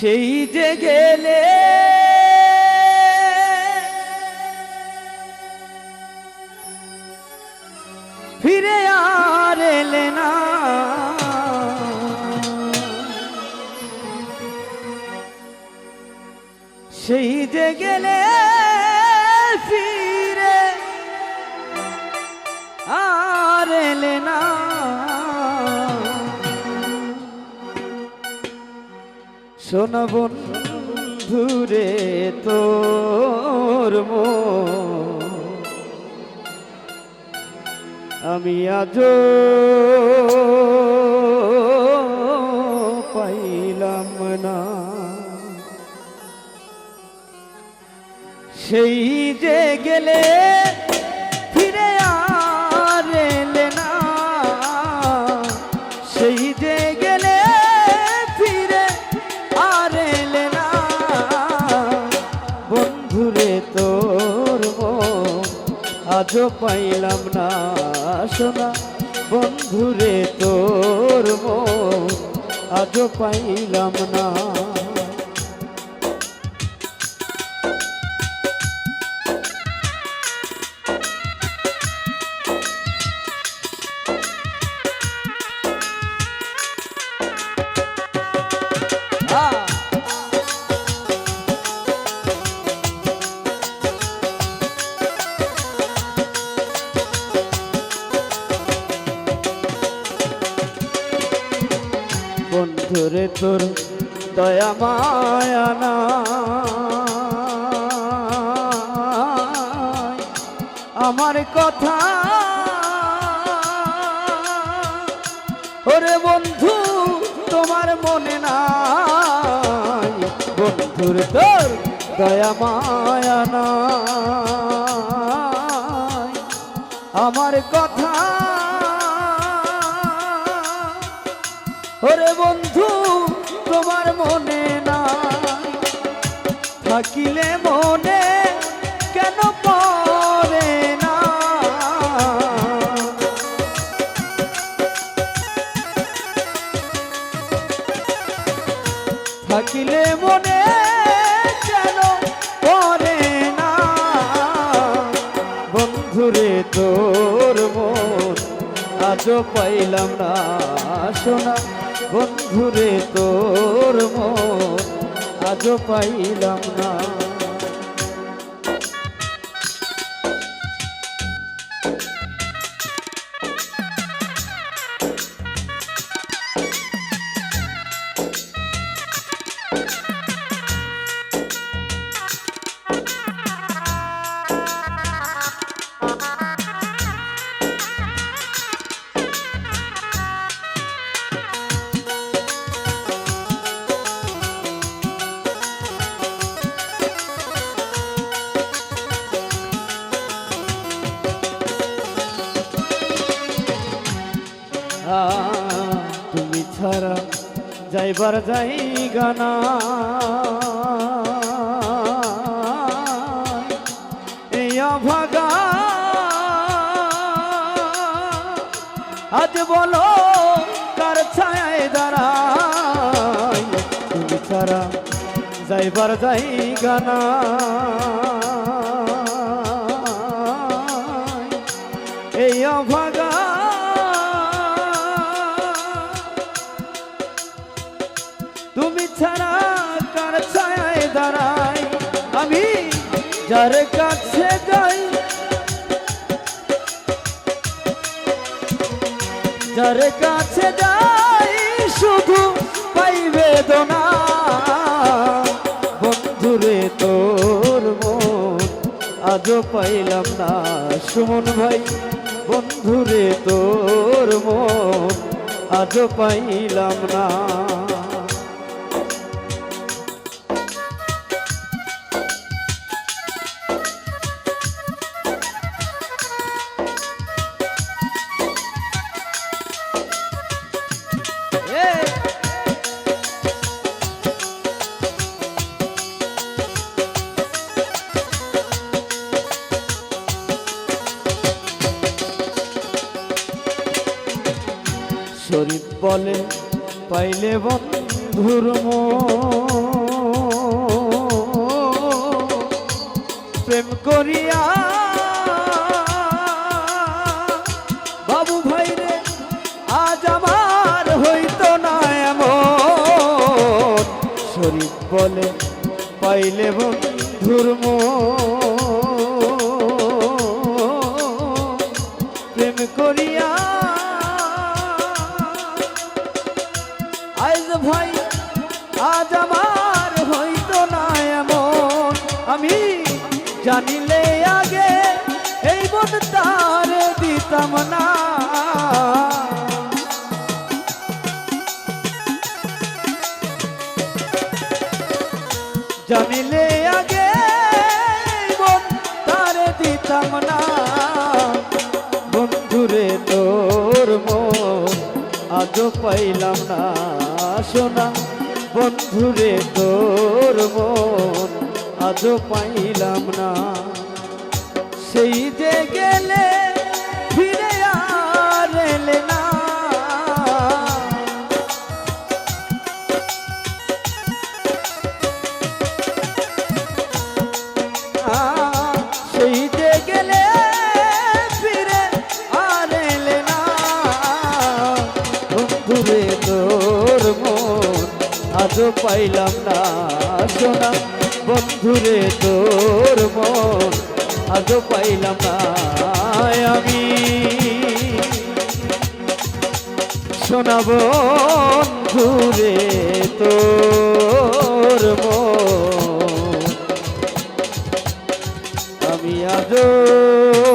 সেই যে গেলে ফিরে আর এলে না, সেই যে গেলে ফিরে আর এলে না। শোনা বন্ধুরে তোর মন আমি আজও পাইলাম না, সেই যে গেলে ফিরে আর এলে না, সেই যে গেলে ফিরে আর এলে না। বন্ধুরে তোর মন আজও পাইলাম না, শোনা বন্ধুরে তোর মন আজও পাইলাম না। বন্ধুরে তোর দয়া মায়া নাই আমার কথা, ওরে বন্ধু তোমার মনে নাই। বন্ধুর তোর দয়া মায়া নাই আমার কথা, ওরে বন্ধু তোমার মনে নাই। থাকিলে মনে কেন পড়ে না, থাকিলে মনে কেন পড়ে না। বন্ধুরে তোর মন আজও পাইলাম না, শোনা বন্ধুরে তোর মন আজও পাইলাম না। তুমি ছাড়া যাইবার জায়গা না, এই অভাগা আজ বলো কার ছায় দাঁড়াই। তুমি ছাড়া যাইবার জায়গা না, এই অভাগা তুমি ছাড়া কার ছায় দাঁড়াই। আমি যার কাছে যাই, যার কাছে যাই শুধু পাই বেদনা। বন্ধুরে তোর মন আজও পাইলাম না, সুমন ভাই বন্ধুরে তোর মন আজও পাইলাম না। শরীফ বলে পাইলে বন্ধুর মন করিয়া বাবু ভাই রে আজ আমার হইতো না এমন শরীফ বলে পাইলে বন্ধুর প্রেম করিয়া আজ ভাই আজ আমার হইতো না এমন আমি জানিলে আগে এই মন তার দিতাম না জানিলে আগে এই মন তার দিতাম না বন্ধুরে তোর মন আজও পাইলাম না সোনা বন্ধুরে তোর মন আজও পাইলাম না সেই যে গেলে ফিরে আর এলে না সেই যে গেলে ফিরে আর এলে না বন্ধুরে তোর মন আজও পাইলাম না সোনা বন্ধুরে তোর মন আজও পাইলাম না আমি সোনা বন্ধুরে তোর মন আমি আজও